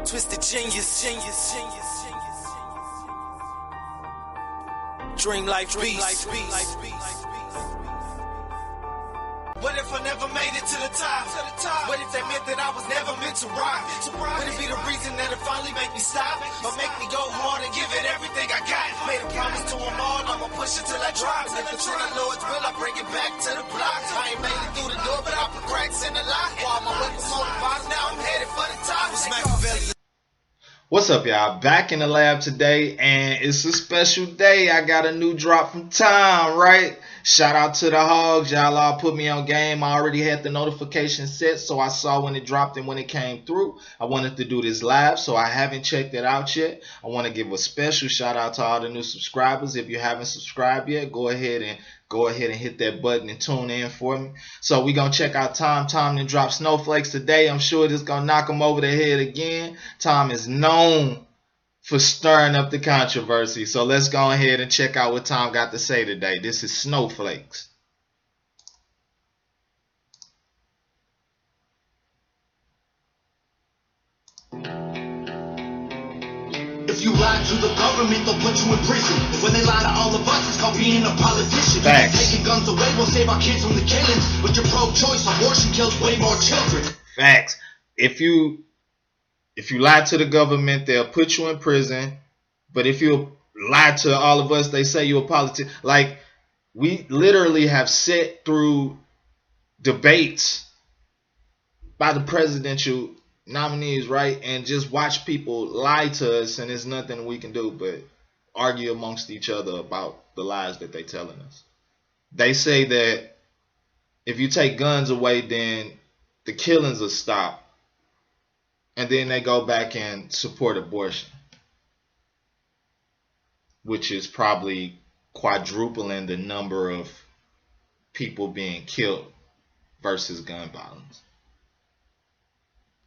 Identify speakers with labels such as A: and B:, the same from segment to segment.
A: Twisted genius. Dream life beast. What if I never made it to the top? What if that meant that I was never meant to rock? Would it be the reason that it finally make me stop? Or make me go hard and give it everything I got? Made a promise to them all, I'ma push it till I drop. If it's in the Lord's will, I bring it back to the block. I ain't made it through the door, but I put cracks in the lock. While my way from on the bottom, now I'm headed for the top.
B: What's up, y'all? Back in the lab today, and it's a special day. I got a new drop from Tom, right? Shout out to the hogs. Y'all all put me on game. I already had the notification set, so I saw when it dropped and when it came through. I wanted to do this live, so I haven't checked it out yet. I want to give a special shout out to all the new subscribers. If you haven't subscribed yet, go ahead and hit that button and tune in for me. So we gonna check out Tom. Tom then dropped Snowflakes today. I'm sure this gonna knock him over the head again. Tom is known for stirring up the controversy. So let's go ahead and check out what Tom got to say today. This is Snowflakes.
C: If you lie to the government, they'll put you in prison. When they lie to all of us, it's called being a politician.
B: Facts.
C: Taking guns away will save our kids from the killings. But your pro-choice abortion kills way more children.
B: Facts. If you lie to the government, they'll put you in prison. But if you lie to all of us, they say you're a politician. Like, we literally have sat through debates by the presidential nominees, right, and just watch people lie to us, and there's nothing we can do but argue amongst each other about the lies that they're telling us. They say that if you take guns away, then the killings will stop, and then they go back and support abortion, which is probably quadrupling the number of people being killed versus gun violence.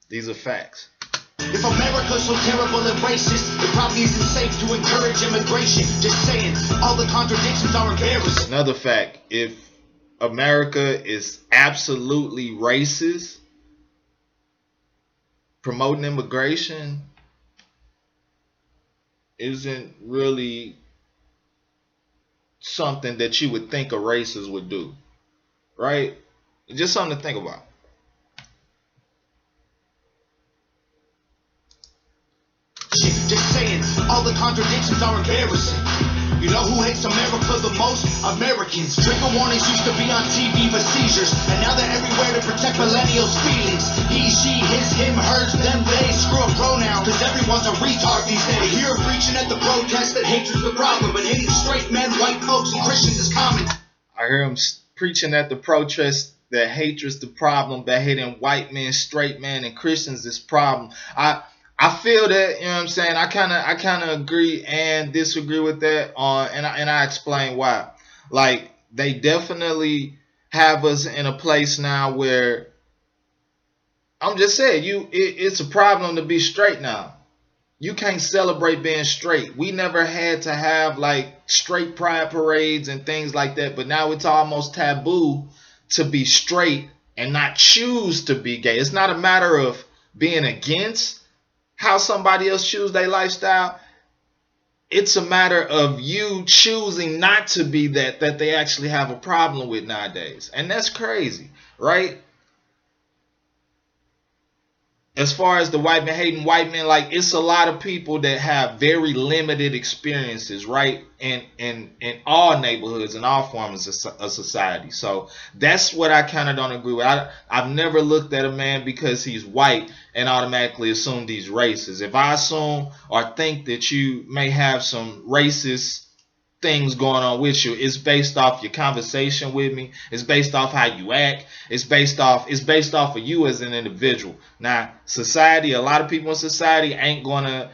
B: These are facts.
C: If America's so terrible and racist, it probably isn't safe to encourage immigration. Just saying, all the contradictions are embarrassing.
B: Another fact, if America is absolutely racist, promoting immigration isn't really something that you would think a racist would do, right? Just something to think about.
C: Just saying, all the contradictions are embarrassing. You know who hates America the most? Americans. Trigger warnings used to be on TV for seizures, and now they're everywhere to protect millennials' feelings. He, she, his, him, hers, them, they. Screw a pronoun, cause everyone's a retard these days. We hear preaching at the protest that hatred's the problem, but hating straight men, white folks, and Christians is common.
B: I hear him preaching at the protest that hatred's the problem, but hating white men, straight men, and Christians is problem. I feel that, you know what I'm saying? I kind of agree and disagree with that, and I explain why. Like, they definitely have us in a place now where, I'm just saying, it's a problem to be straight now. You can't celebrate being straight. We never had to have like straight pride parades and things like that, but now it's almost taboo to be straight and not choose to be gay. It's not a matter of being against how somebody else choose their lifestyle. It's a matter of you choosing not to be that they actually have a problem with nowadays. And that's crazy, right? As far as the white men hating white men, like, it's a lot of people that have very limited experiences, right? In all neighborhoods and all forms of society. So that's what I kind of don't agree with. I've never looked at a man because he's white and automatically assumed he's racist. If I assume or think that you may have some racist things going on with you, it's based off your conversation with me, it's based off how you act, it's based off of you as an individual. Now, society, a lot of people in society ain't gonna,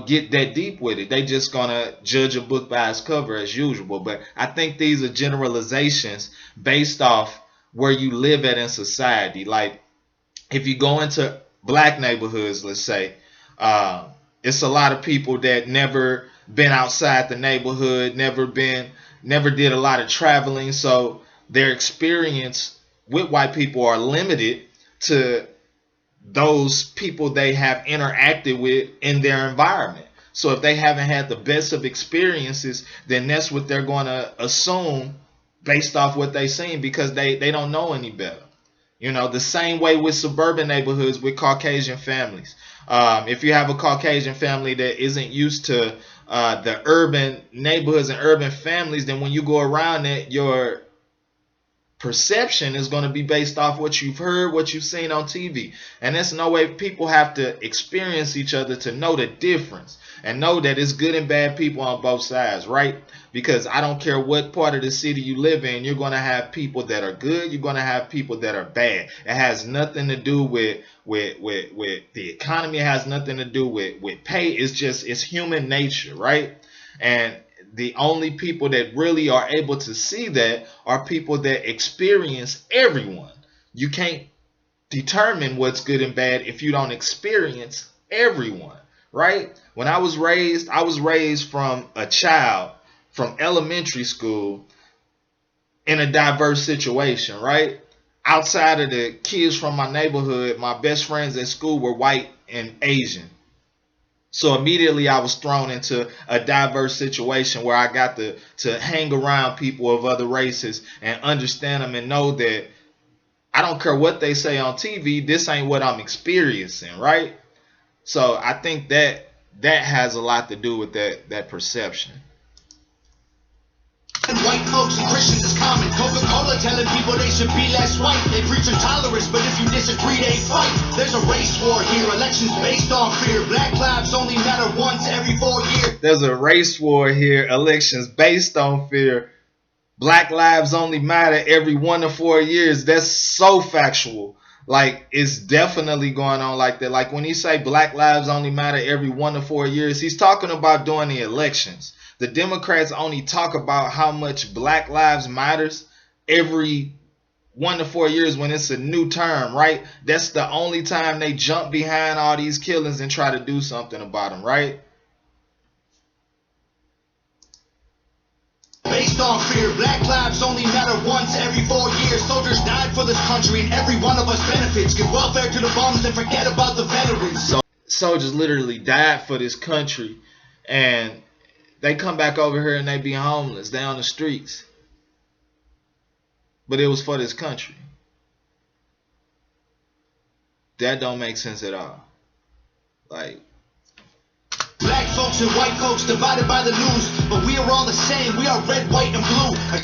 B: get that deep with it. They just gonna judge a book by its cover as usual. But I think these are generalizations based off where you live at in society. Like, if you go into black neighborhoods, let's say, it's a lot of people that never been outside the neighborhood, never did a lot of traveling, so their experience with white people are limited to those people they have interacted with in their environment. So if they haven't had the best of experiences, then that's what they're going to assume based off what they've seen, because they don't know any better. You know, the same way with suburban neighborhoods with Caucasian families. If you have a Caucasian family that isn't used to the urban neighborhoods and urban families, then when you go around it, your perception is going to be based off what you've heard, what you've seen on TV. And that's no way. People have to experience each other to know the difference and know that it's good and bad people on both sides, right? Because I don't care what part of the city you live in, you're going to have people that are good, you're going to have people that are bad. It has nothing to do with the economy. It has nothing to do with pay. It's human nature, right? And the only people that really are able to see that are people that experience everyone. You can't determine what's good and bad if you don't experience everyone, right? When I was raised from a child from elementary school in a diverse situation, right? Outside of the kids from my neighborhood, my best friends at school were white and Asian. So immediately I was thrown into a diverse situation where I got to hang around people of other races and understand them and know that I don't care what they say on TV, this ain't what I'm experiencing, right? So I think that has a lot to do with that perception.
C: White folks and Christians is common. Coca-Cola telling people they should be less white. They preach intolerance, but if you disagree, they fight. There's a race war here. Elections based on fear. Black lives only matter once every 4 years.
B: There's a race war here. Elections based on fear. Black lives only matter every 1 to 4 years. That's so factual. Like, it's definitely going on like that. Like, when he say black lives only matter every 1 to 4 years, he's talking about during the elections. The Democrats only talk about how much black lives matters every 1 to 4 years when it's a new term, right? That's the only time they jump behind all these killings and try to do something about them, right?
C: Based on fear, black lives only matter once every 4 years. Soldiers died for this country and every one of us benefits. Give welfare to the bums and forget about the veterans.
B: So soldiers literally died for this country, and they come back over here and they be homeless. They on the streets. But it was for this country. That don't make sense at all. Like,
C: black folks and white folks divided by the news, but we are all the same. We are red, white, and blue.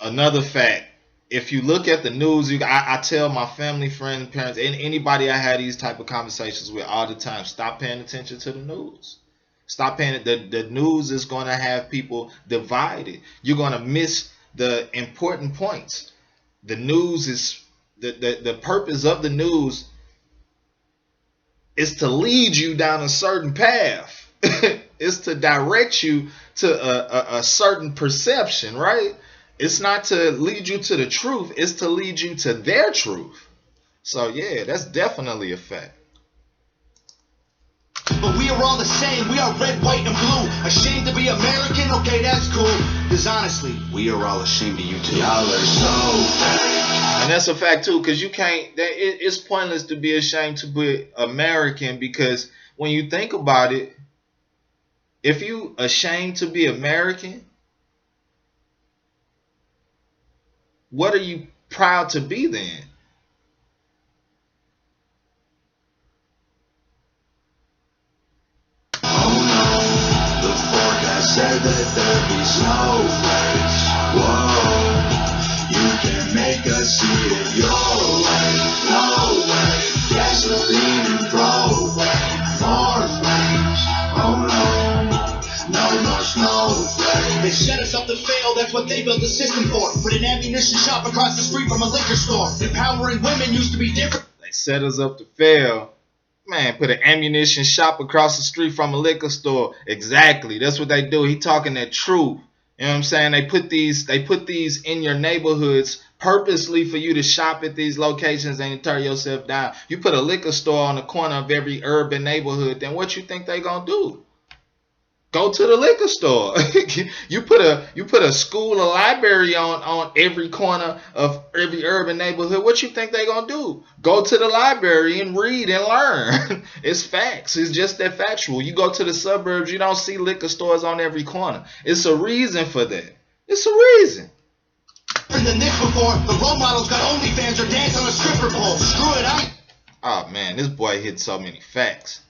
B: Another fact. If you look at the news, I tell my family, friends, parents, and anybody I had these type of conversations with all the time, stop paying attention to the news. Stop paying it. The news is going to have people divided. You're going to miss the important points. The news is the purpose of the news is to lead you down a certain path. It's to direct you to a certain perception, right? It's not to lead you to the truth. It's to lead you to their truth. So yeah, that's definitely a fact.
C: But we are all the same. We are red, white, and blue. Ashamed to be American? Okay, that's cool. Because honestly, we are all ashamed of you too. Y'all are so fake.
B: And that's a fact too, because you can't. It's pointless to be ashamed to be American, because when you think about it, if you ashamed to be American, what are you proud to be then?
C: Said that there be snowflakes. Whoa, you can make us see it your way. No way, gasoline and propane. More flames. Oh no, no more snowflakes. They set us up to fail, that's what they built the system for. Put an ammunition shop across the street from a liquor store. Empowering women used to be different.
B: They set us up to fail. Man, put an ammunition shop across the street from a liquor store. Exactly. That's what they do. He talking that truth. You know what I'm saying? They put these in your neighborhoods purposely for you to shop at these locations and tear yourself down. You put a liquor store on the corner of every urban neighborhood, then what you think they gonna do? Go to the liquor store. you put a school, a library on every corner of every urban neighborhood. What you think they gonna do? Go to the library and read and learn. It's facts. It's just that factual. You go to the suburbs, you don't see liquor stores on every corner. It's a reason for that. It's a reason.
C: Than this before, the role models got OnlyFans or dance on a stripper pole. Screw it,
B: Oh man, this boy hit so many facts.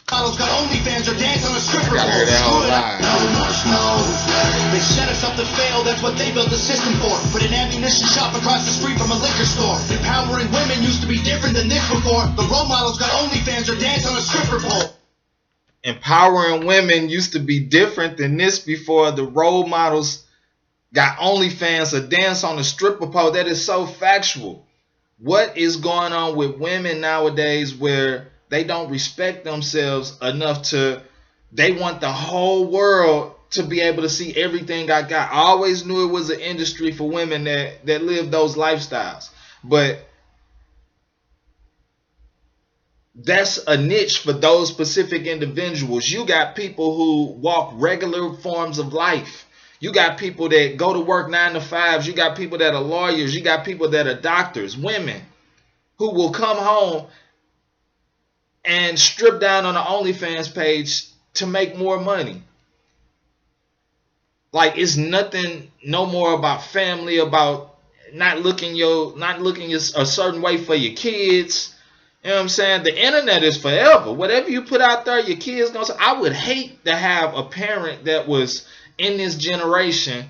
C: Models got OnlyFans or dance on a stripper pole.
B: Heard that whole line.
C: No more snowflakes. They set us up to fail, that's what they built the system for. Put an ammunition shop across the street from a liquor store. Empowering women used to be different than this before. The role models got OnlyFans or dance on a stripper pole.
B: Empowering women used to be different than this before. The role models got OnlyFans or dance on a stripper pole. That is so factual. What is going on with women nowadays where they don't respect themselves enough they want the whole world to be able to see everything I got. I always knew it was an industry for women that live those lifestyles. But that's a niche for those specific individuals. You got people who walk regular forms of life. You got people that go to work 9 to 5s. You got people that are lawyers. You got people that are doctors, women who will come home and strip down on the OnlyFans page to make more money. Like, it's nothing no more about family, about not looking a certain way for your kids. You know what I'm saying? The internet is forever. Whatever you put out there, your kids gonna say. I would hate to have a parent that was in this generation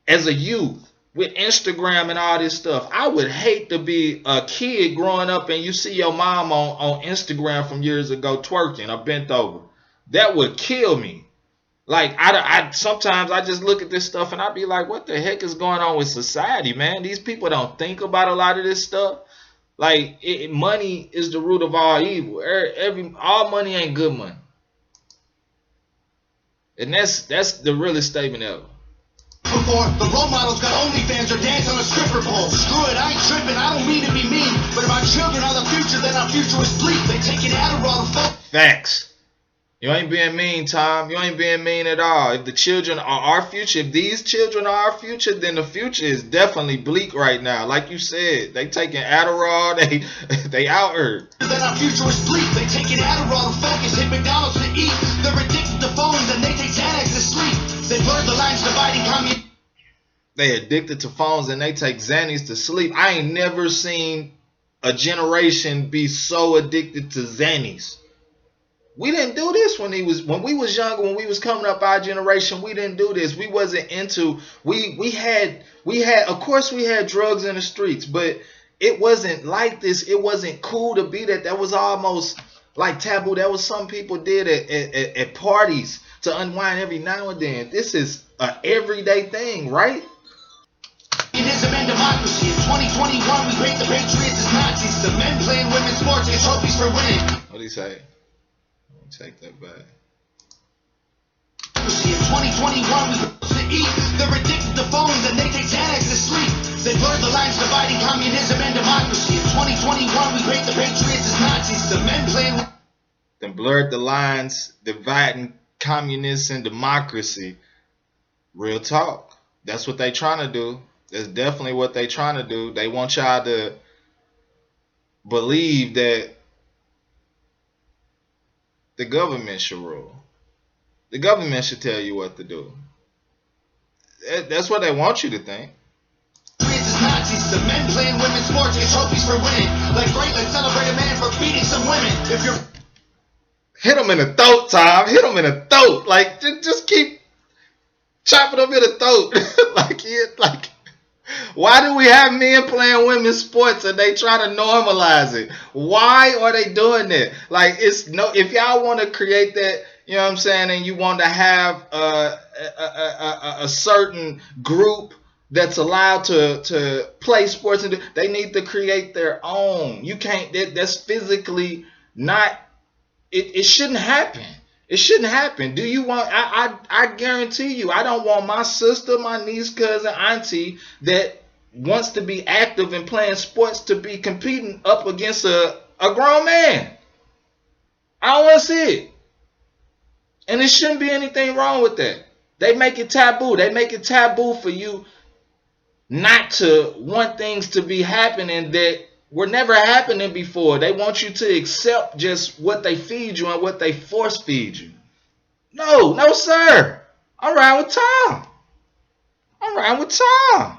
B: as a youth with Instagram and all this stuff. I would hate to be a kid growing up and you see your mom on Instagram from years ago twerking or bent over. That would kill me. Like, I sometimes I just look at this stuff and I be like, what the heck is going on with society, man? These people don't think about a lot of this stuff. Like, money is the root of all evil. All money ain't good money. And that's the realest statement ever.
C: Before, the role models got OnlyFans or dance on a stripper pole. Screw it, I ain't tripping, I don't mean to be mean. But if our children are the future, then our future is bleak. They take it Adderall to fuck.
B: Facts. You ain't being mean, Tom. You ain't being mean at all. If the children are our future, if these children are our future, then the future is definitely bleak right now. Like you said, they taking Adderall, they out here.
C: Then our future is bleak. They taking Adderall to focus, hit McDonald's to eat. They're addicted to phones and they take Xanax to sleep. They blur the lines dividing community.
B: They addicted to phones and they take Xannies to sleep. I ain't never seen a generation be so addicted to Xannies. We didn't do this when we was younger, when we was coming up our generation. We didn't do this. We wasn't into we had of course we had drugs in the streets, but it wasn't like this. It wasn't cool to be that. That was almost like taboo. That was some people did at parties to unwind every now and then. This is an everyday thing, right?
C: Communism and democracy. In 2021, we rate the Patriots as Nazis. The men playing women's sports get trophies for winning.
B: What'd he say? Take that back.
C: In 2021, we to eat. They're addicted to phones and they take Xanax to sleep. They blurred the lines dividing communism and democracy. In 2021, we rate the Patriots as Nazis. The men playing.
B: Then blurred the lines dividing communists and democracy. Real talk. That's what they trying to do. That's definitely what they trying to do. They want y'all to believe that the government should rule. The government should tell you what to do. That's what they want you to think.
C: Nazis, the men playing women's sports get trophies for winning. Like, great, let's celebrate a man for beating some women. If you're
B: hit him in the throat, Tom. Hit him in the throat. Like, just keep chopping him in the throat. like, why do we have men playing women's sports and they try to normalize it? Why are they doing that? Like, if y'all want to create that, you know what I'm saying, and you want to have a certain group that's allowed to play sports, and they need to create their own. You can't. That's physically not. It shouldn't happen. It shouldn't happen. Do you want? I guarantee you, I don't want my sister, my niece, cousin, auntie that wants to be active and playing sports to be competing up against a grown man. I don't want to see it. And there shouldn't be anything wrong with that. They make it taboo. They make it taboo for you not to want things to be happening that were never happening before. They want you to accept just what they feed you and what they force feed you. No, no, sir. I'm riding with Tom. I'm riding with Tom.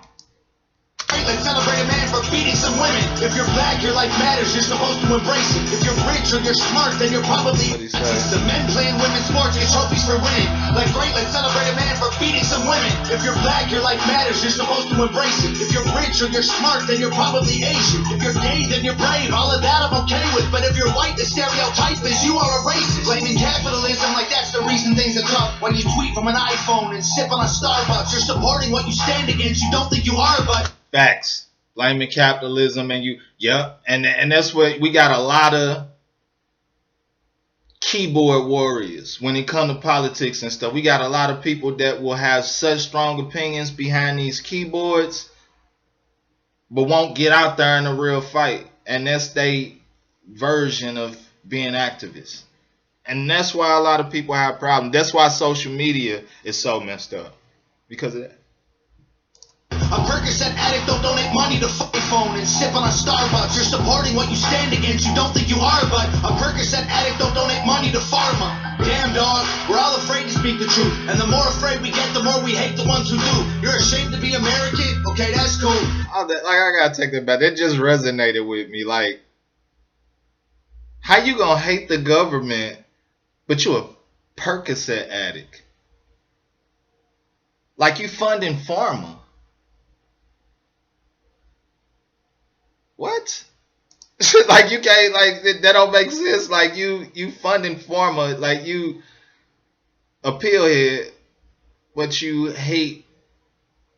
C: Let's celebrate a man for beating some women. If you're black, your life matters, you're supposed to embrace it. If you're rich or you're smart, then you're probably the men playing women's sports get trophies for winning. Like, great, let's celebrate a man for beating some women. If you're black, your life matters, you're supposed to embrace it. If you're rich or you're smart, then you're probably Asian. If you're gay, then you're brave, all of that I'm okay with. But if you're white, the stereotype is you are a racist. Blaming capitalism like that's the reason things are tough. When you tweet from an iPhone and sip on a Starbucks, you're supporting what you stand against, you don't think you are, but
B: facts. Blaming capitalism and you, yep. And that's what we got, a lot of keyboard warriors when it comes to politics and stuff. We got a lot of people that will have such strong opinions behind these keyboards, but won't get out there in a real fight. And that's their version of being activists. And that's why a lot of people have problems. That's why social media is so messed up. Because of that.
C: A Percocet addict don't donate money to iPhone and sip on a Starbucks. You're supporting what you stand against, you don't think you are, but a Percocet addict don't donate money to pharma. Damn dog, we're all afraid to speak the truth. And the more afraid we get, the more we hate the ones who do. You're ashamed to be American? Okay, that's cool.
B: I gotta take that back. That just resonated with me. Like, how you gonna hate the government, but you a Percocet addict? Like, you funding pharma. What? Like, you can't, like, that don't make sense. Like, you funding pharma, like, you a pillhead, but you hate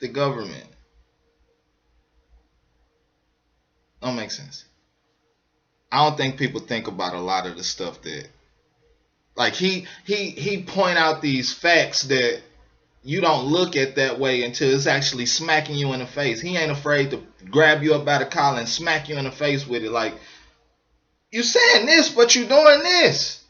B: the government. Don't make sense. I don't think people think about a lot of the stuff that, like, he point out these facts that you don't look at that way until it's actually smacking you in the face. He ain't afraid to grab you up by the collar and smack you in the face with it. Like, you saying this, but you doing this.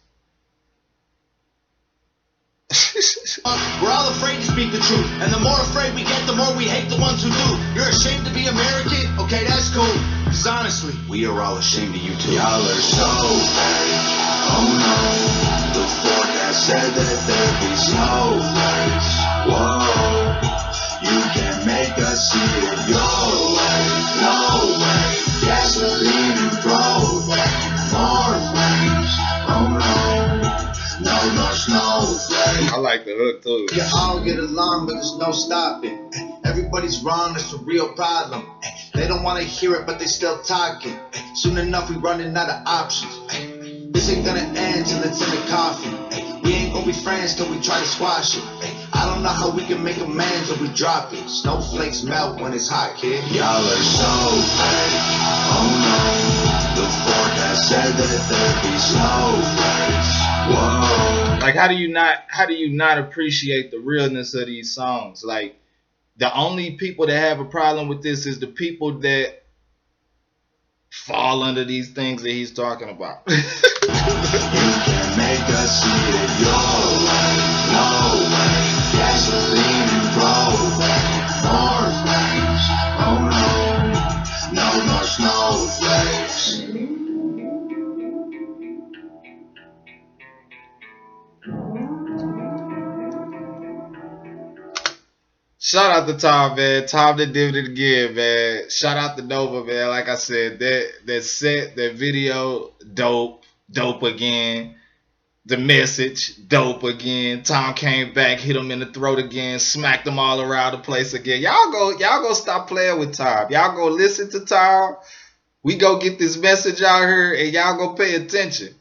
C: We're all afraid to speak the truth. And the more afraid we get, the more we hate the ones who do. You're ashamed to be American? Okay, that's cool. Because honestly, we are all ashamed of you too. Y'all are so fake. Oh no. The forecast said that there'd be snowflakes. Whoa, you can make us see it your way. No way, gasoline and propane. More flames, oh no, no snowflakes.
B: I like the hook too.
C: You all get along, but there's no stopping. Everybody's wrong, that's a real problem. They don't want to hear it, but they still talking. Soon enough, we running out of options. This ain't gonna end till it's in the coffin. We ain't gonna be friends till we try to squash it. I don't know how we can make amends or we drop it. Snowflakes melt when it's hot, kid. Y'all are so fake. Oh no. The forecast said that there'd be snowflakes. Whoa.
B: Like, how do you not appreciate the realness of these songs? Like, the only people that have a problem with this is the people that fall under these things that he's talking about.
C: You can make us see it your way. No way. Gasoline and propane. More flames. Oh no. No more snowflakes.
B: Shout out to Tom, man. Tom that did it again, man. Shout out to Nova, man. Like I said, that set, that video, dope again. The message, dope again. Tom came back, hit him in the throat again, smacked him all around the place again. Y'all go stop playing with Tom. Y'all go listen to Tom. We go get this message out here, and y'all go pay attention.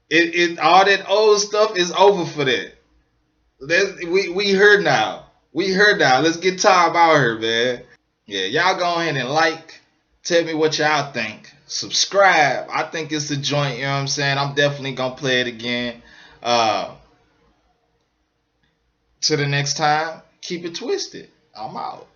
B: It all that old stuff is over for that. We heard now. We heard now. Let's get Tom out here, man. Yeah, y'all go ahead and like. Tell me what y'all think. Subscribe. I think it's a joint, you know what I'm saying? I'm definitely going to play it again. Till the next time, keep it twisted. I'm out.